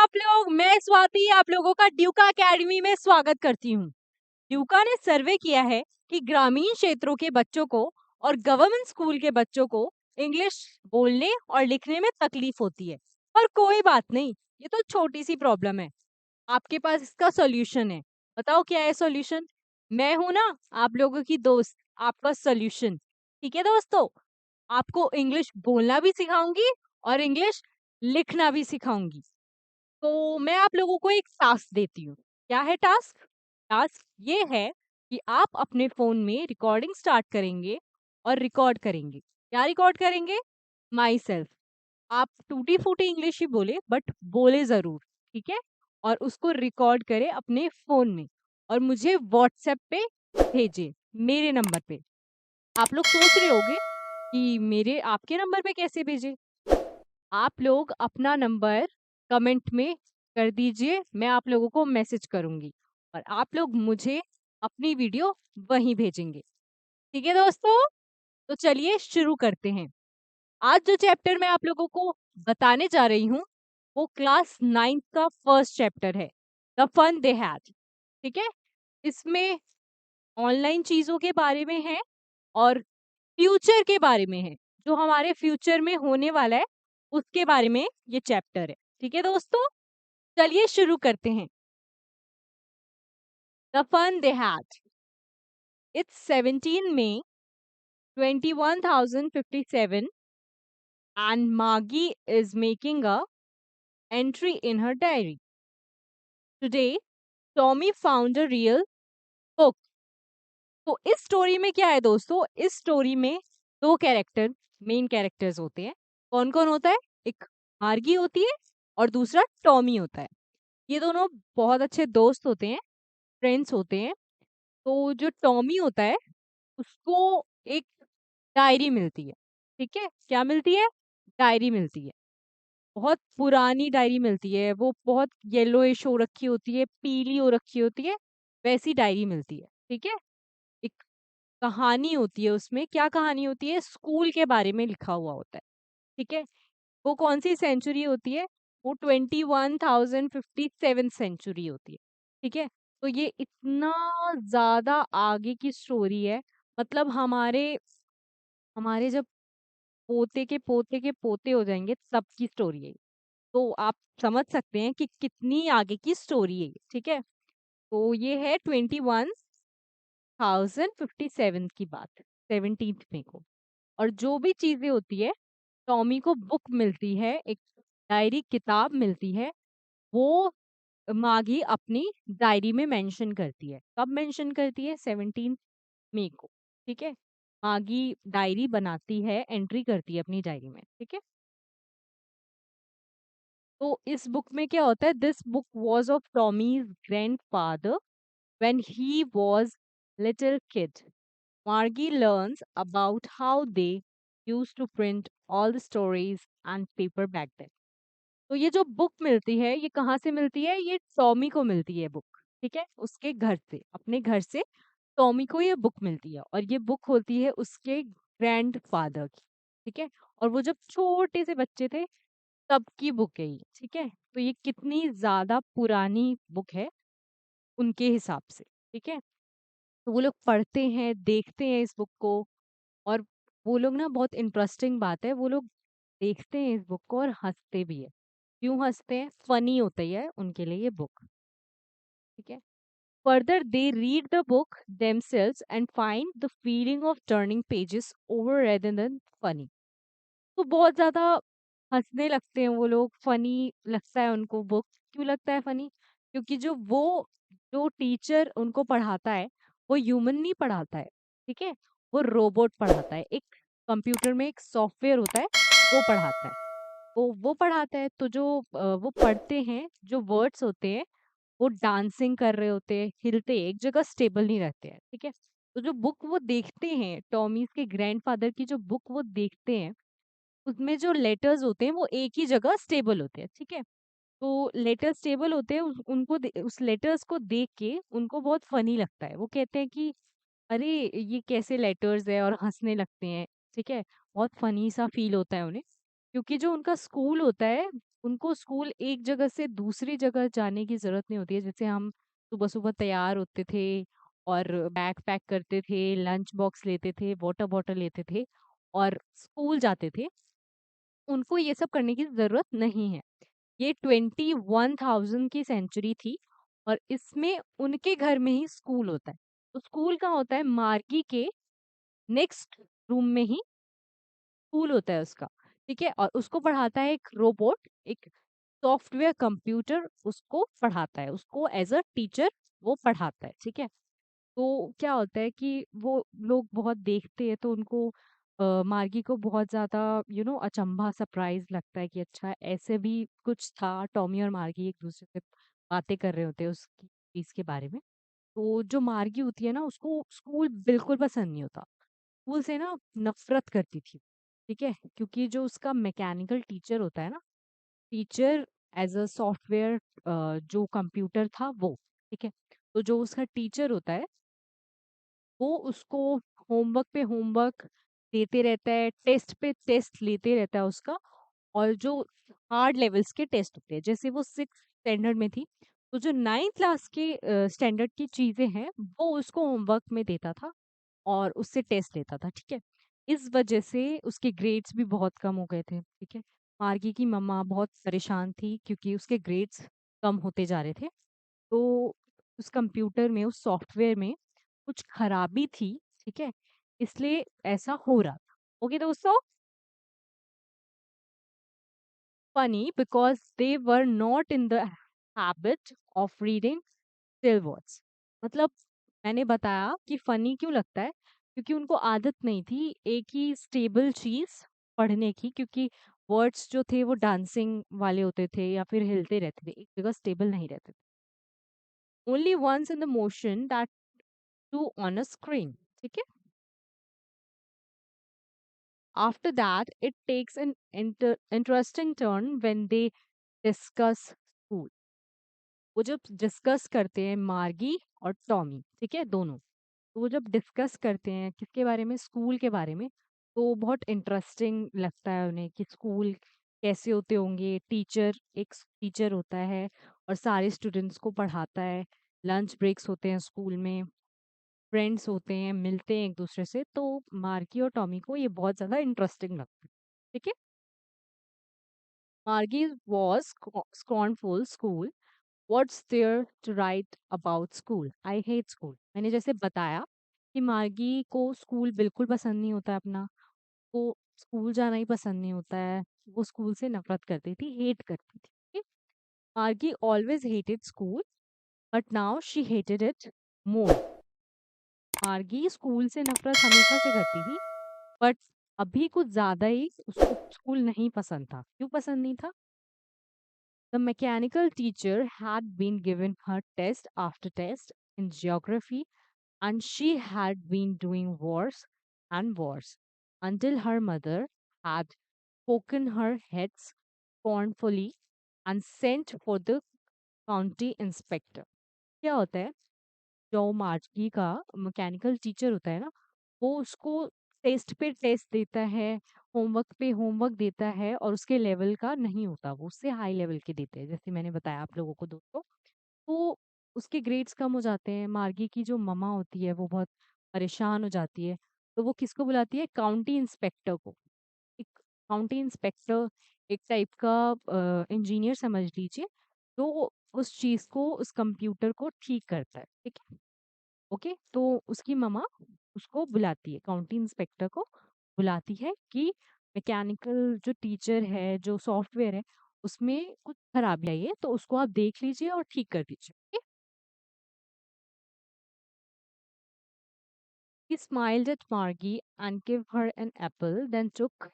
आप लोग। मैं स्वाति आप लोगों का ड्यूका एकेडमी में स्वागत करती हूँ। ड्यूका ने सर्वे किया है कि ग्रामीण क्षेत्रों के बच्चों को और गवर्नमेंट स्कूल के बच्चों को इंग्लिश बोलने और लिखने में तकलीफ होती है। पर कोई बात नहीं, ये तो छोटी सी प्रॉब्लम है। आपके पास इसका सॉल्यूशन है। बताओ क्या है सॉल्यूशन? मैं हूं ना, आप लोगों की दोस्त, आपका सॉल्यूशन। ठीक है दोस्तों, आपको इंग्लिश बोलना भी सिखाऊंगी और इंग्लिश लिखना भी सिखाऊंगी। तो मैं आप लोगों को एक टास्क देती हूँ। क्या है टास्क? टास्क ये है कि आप अपने फोन में रिकॉर्डिंग स्टार्ट करेंगे और रिकॉर्ड करेंगे। क्या रिकॉर्ड करेंगे? My self. आप टूटी फूटी इंग्लिश ही बोले, बट बोले जरूर, ठीक है? और उसको रिकॉर्ड करें अपने फोन में और मुझे व्हाट्सएप पे भेजे, मेरे नंबर पे। आप लोग सोच रहे होंगे कि मेरे आपके नंबर पे कैसे भेजे? आप लोग अपना नंबर कमेंट में कर दीजिए, मैं आप लोगों को मैसेज करूंगी और आप लोग मुझे अपनी वीडियो वहीं भेजेंगे। ठीक है दोस्तों, तो चलिए शुरू करते हैं। आज जो चैप्टर मैं आप लोगों को बताने जा रही हूँ वो क्लास 9th का फर्स्ट चैप्टर है, द फन दे हैड। ठीक है, इसमें ऑनलाइन चीजों के बारे में है और फ्यूचर के बारे में है, जो हमारे फ्यूचर में होने वाला है उसके बारे में ये चैप्टर है। ठीक है दोस्तों, चलिए शुरू करते हैं। The fun they had. It's 17 May 21,057 and Margie is making a entry in her diary. Today, Tommy found a real book. तो इस स्टोरी में क्या है दोस्तों? इस स्टोरी में दो कैरेक्टर, मेन कैरेक्टर्स होते हैं। कौन कौन होता है? एक मार्गी होती है और दूसरा टॉमी होता है। ये दोनों बहुत अच्छे दोस्त होते हैं, फ्रेंड्स होते हैं। तो जो टॉमी होता है उसको एक डायरी मिलती है। ठीक है, क्या मिलती है? डायरी मिलती है। बहुत पुरानी डायरी मिलती है, वो बहुत येलोइश हो रखी होती है, पीली हो रखी होती है, वैसी डायरी मिलती है। ठीक है, एक कहानी होती है उसमें। क्या कहानी होती है? स्कूल के बारे में लिखा हुआ होता है। ठीक है, वो कौन सी सेंचुरी होती है? वो 21,057 सेंचुरी होती है। ठीक है, तो ये इतना ज्यादा आगे की स्टोरी है। मतलब हमारे हमारे जब पोते के पोते के पोते हो जाएंगे तब की स्टोरी है ये। तो आप समझ सकते हैं कि कितनी आगे की स्टोरी है ये। ठीक है, तो ये है 21,057 की बात, 17th में को। और जो भी चीजें होती है, टॉमी को बुक मिलती है, एक डायरी किताब मिलती है। वो मागी अपनी डायरी में मेंशन करती है। कब मेंशन करती है? 17 मई को। ठीक है, मागी डायरी बनाती है, एंट्री करती है अपनी डायरी में। ठीक है, तो इस बुक में क्या होता है? This book was of Tommy's grandfather when he was little kid. मार्गी learns about how they used to print all the stories and paper back then. तो ये जो बुक मिलती है ये कहाँ से मिलती है? ये टॉमी को मिलती है बुक। ठीक है, उसके घर से, अपने घर से टॉमी को ये बुक मिलती है और ये बुक होती है उसके ग्रैंडफादर की। ठीक है, और वो जब छोटे से बच्चे थे तब की बुक है ये। ठीक है, तो ये कितनी ज्यादा पुरानी बुक है उनके हिसाब से। ठीक है, तो वो लोग पढ़ते हैं, देखते हैं इस बुक को। और वो लोग ना, बहुत इंटरेस्टिंग बात है, वो लोग देखते हैं इस बुक को और हंसते भी है। क्यों हंसते हैं? फनी होती है उनके लिए ये बुक। ठीक है, further they read the book themselves and find the feeling of turning pages over rather than funny. तो बहुत ज्यादा हंसने लगते हैं वो लोग, फनी लगता है उनको बुक। क्यों लगता है फनी? क्योंकि जो टीचर उनको पढ़ाता है वो ह्यूमन नहीं पढ़ाता है। ठीक है, वो रोबोट पढ़ाता है। एक कंप्यूटर में एक सॉफ्टवेयर होता है, वो पढ़ाता है। वो पढ़ाता है, तो वो पढ़ते हैं, जो वर्ड्स होते हैं वो डांसिंग कर रहे होते हैं, हिलते एक जगह स्टेबल नहीं रहते हैं। ठीक है, तो जो बुक वो देखते हैं, टॉमीज के ग्रैंडफादर की जो बुक वो देखते हैं, उसमें जो लेटर्स होते हैं वो एक ही जगह स्टेबल होते हैं। ठीक है, तो लेटर्स स्टेबल होते हैं, उस लेटर्स को देख के उनको बहुत फनी लगता है। वो कहते हैं कि अरे ये कैसे लेटर्स है, और हंसने लगते हैं। ठीक है, बहुत फनी सा फील होता है उन्हें, क्योंकि जो उनका स्कूल होता है उनको स्कूल एक जगह से दूसरी जगह जाने की ज़रूरत नहीं होती है। जैसे हम सुबह-सुबह तैयार होते थे और बैग पैक करते थे, लंच बॉक्स लेते थे, वाटर बॉटल लेते थे और स्कूल जाते थे। उनको ये सब करने की ज़रूरत नहीं है। ये 21,000 की सेंचुरी थी और इसमें उनके घर में ही स्कूल होता है। तो स्कूल कहाँ होता है? मार्गी के नेक्स्ट रूम में ही स्कूल होता है उसका, ठीक है? और उसको पढ़ाता है एक रोबोट, एक सॉफ्टवेयर कंप्यूटर उसको पढ़ाता है, उसको एज़ अ टीचर वो पढ़ाता है, ठीक है? तो क्या होता है कि वो लोग बहुत देखते हैं तो उनको मार्गी को बहुत ज़्यादा अचंभा सरप्राइज़ लगता है कि अच्छा ऐसे भी कुछ था, टॉमी और मार्गी एक-दूसरे से बातें कर रहे होते हैं उसकी चीज़ के बारे में। तो जो मार्गी होती है ना उसको स्कूल बिल्कुल पसंद नहीं होता। स्कूल से ना नफ़रत करती थी, ठीक है? क्योंकि जो उसका मैकेनिकल टीचर होता है ना, टीचर एज़ अ सॉफ्टवेयर जो कंप्यूटर था वो, ठीक है? तो जो उसका टीचर होता है वो उसको होमवर्क पे होमवर्क देते रहता है, टेस्ट पे टेस्ट लेते रहता है उसका और जो हार्ड लेवल्स के टेस्ट होते हैं, जैसे वो 6th स्टैंडर्ड में थी, तो जो 9th क्लास के स्टैंडर्ड की चीज़ें हैं, वो उसको होमवर्क में देता था और उससे टेस्ट लेता था, ठीक है? इस वजह से उसके ग्रेड्स भी बहुत कम हो गए थे, ठीक है? मार्गी की मम्मा बहुत परेशान थी क्योंकि उसके ग्रेड्स कम होते जा रहे थे। तो उस कंप्यूटर में, उस सॉफ्टवेयर में कुछ खराबी थी, ठीक है? इसलिए ऐसा हो रहा था। ओके दोस्तों? Funny because they were not in the habit of reading still words. मतलब मैंने बताया कि फनी क्यों लगता है? क्योंकि उनको आदत नहीं थी एक ही स्टेबल चीज़ पढ़ने की, क्योंकि वर्ड्स जो थे वो डांसिंग वाले होते थे या फिर हिलते रहते थे, एक जगह स्टेबल नहीं रहते थे। Only once in the motion that to on a screen, ठीक है? After that, it takes an interesting turn when they discuss school. वो जब डिस्कस करते हैं मार्गी और टॉमी, ठीक है, दोनों। तो वो जब डिस्कस करते हैं किसके बारे में? स्कूल के बारे में। तो बहुत इंटरेस्टिंग लगता है उन्हें कि स्कूल कैसे होते होंगे। टीचर एक टीचर होता है और सारे स्टूडेंट्स को पढ़ाता है। लंच ब्रेक्स होते हैं स्कूल में, फ्रेंड्स होते हैं, मिलते हैं एक दूसरे से। तो मार्गी और टॉमी को ये बहुत ज़्यादा इंटरेस्टिंग लगता है, ठीक है। Margie was scornful school. What's there to write about school? I hate school. मैंने जैसे बताया कि मार्गी को स्कूल बिल्कुल पसंद नहीं होता है अपना, वो स्कूल जाना ही पसंद नहीं होता है, वो स्कूल से नफरत करती थी, हेट करती थी। मार्गी always hated school but now she hated it more. मार्गी स्कूल से नफरत हमेशा से करती थी बट अभी कुछ ज्यादा ही उसको स्कूल नहीं पसंद था। क्यों पसंद नहीं था? The mechanical teacher had been given her test after test in geography, and she had been doing worse and worse until her mother had poken her head scornfully and sent for the county inspector. क्या होता है? जो मार्गी का mechanical teacher होता है ना, वो उसको टेस्ट पे टेस्ट देता है, होमवर्क पे होमवर्क देता है और उसके लेवल का नहीं होता, वो उससे हाई लेवल के देते हैं, जैसे मैंने बताया आप लोगों को दोस्तों। तो उसके ग्रेड्स कम हो जाते हैं। मार्गी की जो मम्मा होती है वो बहुत परेशान हो जाती है। तो वो किसको बुलाती है? काउंटी इंस्पेक्टर को। एक काउंटी इंस्पेक्टर एक टाइप का इंजीनियर समझ लीजिए, जो उस चीज़ को, उस कंप्यूटर को ठीक करता है, ठीक है? ओके, तो उसकी मम्मा उसको बुलाती है, काउंटी इंस्पेक्टर को बुलाती है कि मैकेनिकल जो टीचर है, जो सॉफ्टवेयर है, उसमें कुछ खराबी आई है, तो उसको आप देख लीजिए और ठीक कर दीजिए। Okay? He smiled at Margie and gave her an apple, then took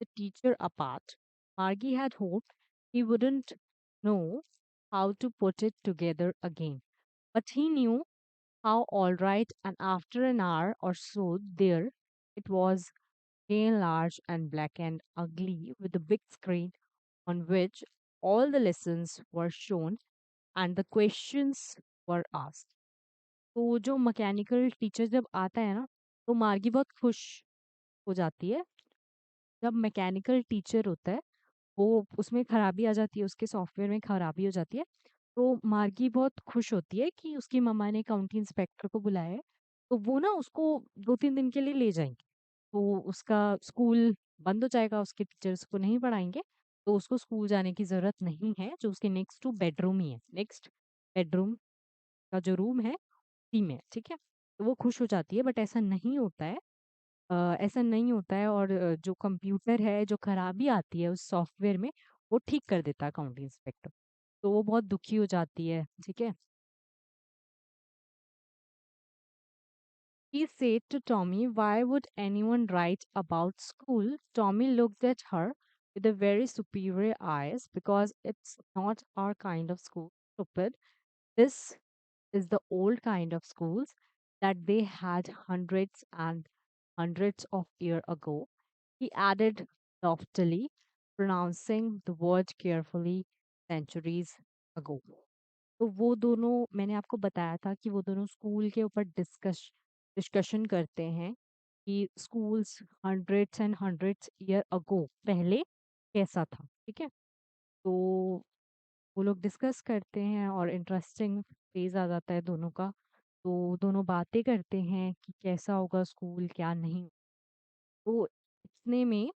the teacher apart. Margie had hoped he wouldn't know how to put it together again, but he knew how all right, and after an hour or so there, it was again large and black and ugly with a big screen on which all the lessons were shown and the questions were asked. तो जो mechanical teacher जब आता है ना, तो मार्गी बहुत खुश हो जाती है। जब मैकेनिकल टीचर होता है वो उसमें खराबी आ जाती है, उसके सॉफ्टवेयर में खराबी हो जाती है। तो मार्गी बहुत खुश होती है कि उसकी मम्मा ने काउंटी इंस्पेक्टर को बुलाया है, तो वो ना उसको 2-3 दिन के लिए ले जाएँगे। तो उसका स्कूल बंद हो जाएगा, उसके टीचर्स को नहीं पढ़ाएँगे, तो उसको स्कूल जाने की ज़रूरत नहीं है, जो उसके नेक्स्ट टू बेडरूम ही है। नेक्स्ट बेडरूम का जो रूम है, उसी में है, ठीक है? तो वो खुश हो जाती है, बट ऐसा नहीं होता है। ऐसा नहीं होता है, और जो कंप्यूटर है, जो खराबी आती है उस सॉफ्टवेयर में, वो ठीक कर देता है काउंटी इंस्पेक्टर। तो वो बहुत दुखी हो जाती है, ठीक है? He said to Tommy, "Why would anyone write about school?" Tommy looked at her with a very superior eyes. "Because it's not our kind of school, stupid. This is the old kind of schools that they had hundreds and hundreds of years ago." He added loftily, pronouncing the word carefully, "centuries ago." तो वो दोनों, मैंने आपको बताया था कि वो दोनों स्कूल के ऊपर डिस्कशन करते हैं कि schools hundreds and hundreds year ago, पहले कैसा था, ठीक है? तो वो लोग डिस्कस करते हैं और इंटरेस्टिंग फेज आ जाता है दोनों का। तो दोनों बातें करते हैं कि कैसा होगा स्कूल, क्या नहीं। तो इतने में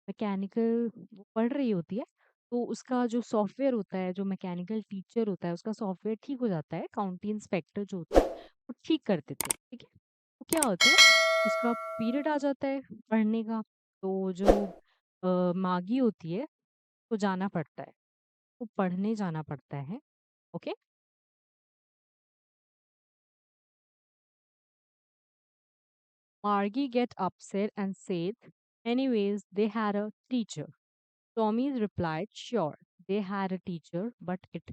मैकेनिकल वो पढ़ रही होती है, तो उसका जो सॉफ्टवेयर होता है, जो मैकेनिकल टीचर होता है, उसका सॉफ्टवेयर ठीक हो जाता है। काउंटी इंस्पेक्टर जो होता है, वो ठीक कर देते हैं, ठीक है? तो क्या होता है, उसका पीरियड आ जाता है पढ़ने का। तो जो मागी होती है, तो जाना पड़ता है, तो पढ़ने जाना पड़ता है। Okay. Margie get upset and said, anyways, they had a teacher. Tommy replied, sure, they had a teacher, but it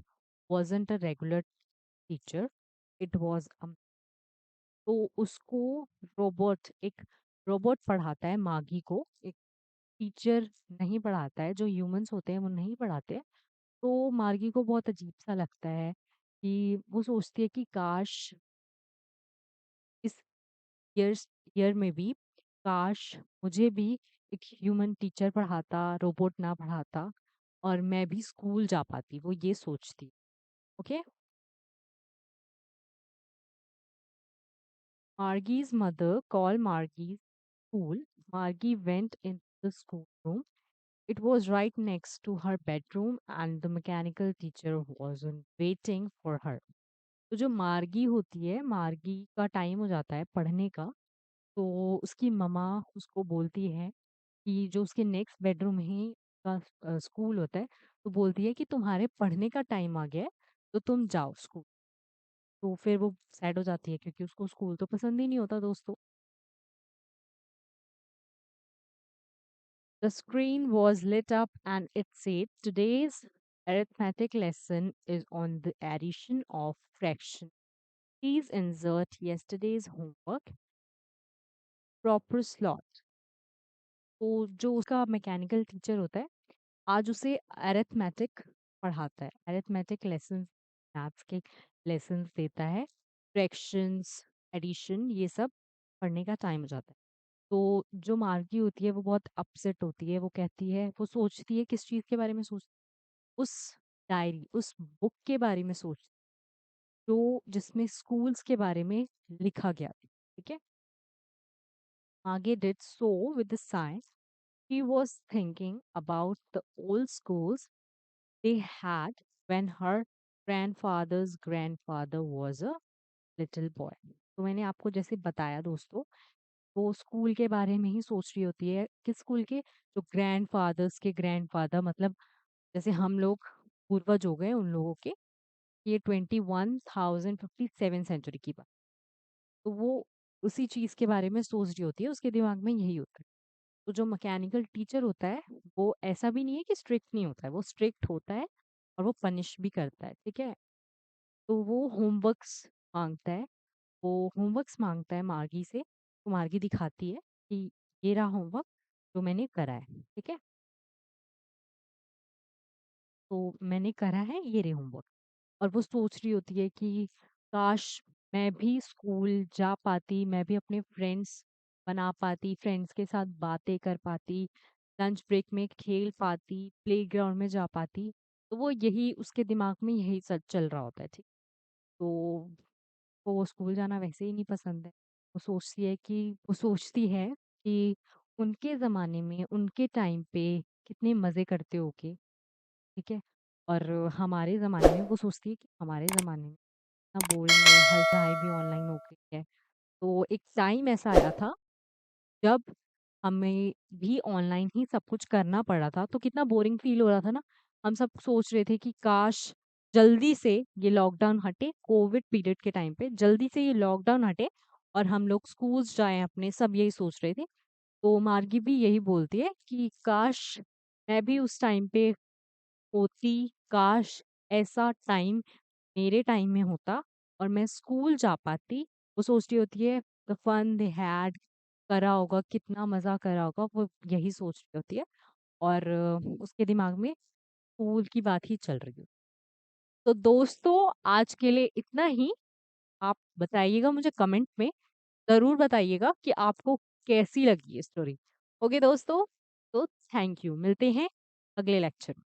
wasn't a regular teacher. It was a, तो उसको रोबोट, एक रोबोट पढ़ाता है मागी को, एक टीचर नहीं पढ़ाता है। जो ह्यूमंस होते हैं वो नहीं पढ़ाते। तो मार्गी को बहुत अजीब सा लगता है कि वो सोचती है कि काश इस ईयर्स ईयर में भी, काश मुझे भी एक ह्यूमन टीचर पढ़ाता, रोबोट ना पढ़ाता, और मैं भी स्कूल जा पाती। वो ये सोचती। Okay. Margie's mother called Margie's school. Margie went into the schoolroom. It was right next to her bedroom, and the mechanical teacher wasn't waiting for her. तो जो मार्गी होती है, मार्गी का टाइम हो जाता है पढ़ने का। तो उसकी मम्मा उसको बोलती है कि जो उसके नेक्स्ट बेडरूम ही का स्कूल होता है, तो बोलती है कि तुम्हारे पढ़ने का टाइम आ गया है, तो तुम जाओ स्कूल। तो फिर वो सैड हो जाती है, क्योंकि उसको स्कूल तो पसंद ही नहीं होता दोस्तों। The screen was lit up and it said, "Today's arithmetic lesson is on the addition of fraction. Please insert yesterday's homework proper slot." तो जो उसका मैकेनिकल टीचर होता है, आज उसे अरिथमेटिक पढ़ाता है। अरिथमेटिक लेसन्स, मैथ्स के लेसन्स देता है। फ्रैक्शंस, एडिशन, ये सब पढ़ने का टाइम हो जाता है। तो जो मार्गी होती है वो बहुत अपसेट होती है। वो कहती है, वो सोचती है किस चीज़ के बारे में उस डायरी, उस बुक के बारे में जो जिसमें स्कूल्स के बारे में लिखा गया था, ठीक है? आगे did so with the science, he was thinking about the old schools they had when her grandfather's grandfather was a little boy. तो मैंने आपको जैसे बताया दोस्तों, वो स्कूल के बारे में ही सोच रही होती है। किस स्कूल के? जो ग्रैंडफादर्स के ग्रैंडफादर, मतलब जैसे हम लोग पूर्वज हो गए उन लोगों के। ये 21,057 सेंचुरी की बात। तो वो उसी चीज़ के बारे में सोच रही होती है, उसके दिमाग में यही होता है। तो जो मैकेनिकल टीचर होता है, वो ऐसा भी नहीं है कि स्ट्रिक्ट नहीं होता है, वो स्ट्रिक्ट होता है और वो पनिश भी करता है, ठीक है? तो वो होमवर्क्स मांगता है मार्गी से। तो मार्गी दिखाती है कि ये रहा होमवर्क जो मैंने करा है, ठीक है? तो मैंने करा है, ये रहे होमवर्क। और वो सोच रही होती है कि काश मैं भी स्कूल जा पाती, मैं भी अपने फ्रेंड्स बना पाती, फ्रेंड्स के साथ बातें कर पाती, लंच ब्रेक में खेल पाती, प्लेग्राउंड में जा पाती, तो वो यही उसके दिमाग में यही सब चल रहा होता है, ठीक। तो वो स्कूल जाना वैसे ही नहीं पसंद है। वो सोचती है कि उनके ज़माने में, उनके टाइम पे कितने मज़े करते होंगे, ठीक है? और हमारे ज़माने में वो सोचती है कि हमारे ज़माने में इतना बोरिंग है, हर पढ़ाई भी ऑनलाइन हो गई है। तो एक टाइम ऐसा आया था जब हमें भी ऑनलाइन ही सब कुछ करना पड़ रहा था, तो कितना बोरिंग फ़ील हो रहा था ना। हम सब सोच रहे थे कि काश जल्दी से ये लॉकडाउन हटे, कोविड पीरियड के टाइम पे जल्दी से ये लॉकडाउन हटे और हम लोग स्कूल्स जाएँ अपने, सब यही सोच रहे थे। तो मार्गी भी यही बोलती है कि काश मैं भी उस टाइम पे होती, काश ऐसा टाइम मेरे टाइम में होता और मैं स्कूल जा पाती। वो सोच रही होती है द फन दे हैड करा होगा, कितना मज़ा करा होगा, वो यही सोच रही होती है और उसके दिमाग में स्कूल की बात ही चल रही होती है। तो दोस्तों आज के लिए इतना ही। आप बताइएगा मुझे कमेंट में, ज़रूर बताइएगा कि आपको कैसी लगी ये स्टोरी। ओके दोस्तों, तो थैंक यू। मिलते हैं अगले लेक्चर में।